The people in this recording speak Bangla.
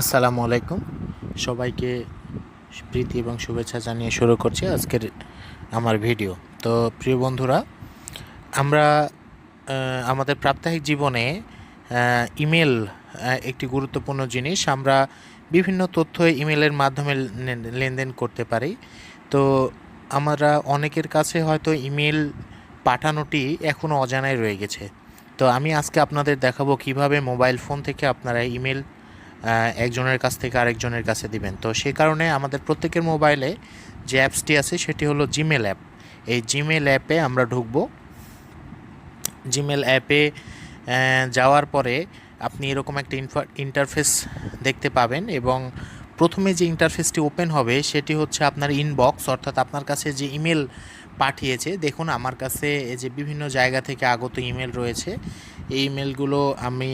আসসালামু আলাইকুম। সবাইকে প্রীতি এবং শুভেচ্ছা জানিয়ে শুরু করছি আজকের আমার ভিডিও। তো প্রিয় বন্ধুরা, আমরা আমাদের প্রাত্যহিক জীবনে ইমেল একটি গুরুত্বপূর্ণ জিনিস। আমরা বিভিন্ন তথ্য ইমেলের মাধ্যমে লেনদেন করতে পারি। তো আমরা অনেকের কাছে হয়তো ইমেল পাঠানোটি এখনও অজানাই রয়ে গেছে। তো আমি আজকে আপনাদের দেখাবো কিভাবে মোবাইল ফোন থেকে আপনারা ইমেল একজনের কাছ থেকে আরেকজনের কাছে দিবেন। তো সে কারণে আমাদের প্রত্যেকের মোবাইলে যে অ্যাপসটি আছে সেটি হলো জিমেল অ্যাপ। এই জিমেল অ্যাপে আমরা ঢুকব। জিমেল অ্যাপে যাওয়ার পরে আপনি এরকম একটা ইন্টারফেস দেখতে পাবেন এবং প্রথমে যে ইন্টারফেসটি ওপেন হবে সেটি হচ্ছে আপনার ইনবক্স, অর্থাৎ আপনার কাছে যে ইমেল পাঠিয়েছে। দেখুন আমার কাছে এই যে বিভিন্ন জায়গা থেকে আগত ইমেল রয়েছে। এই ইমেলগুলো আমি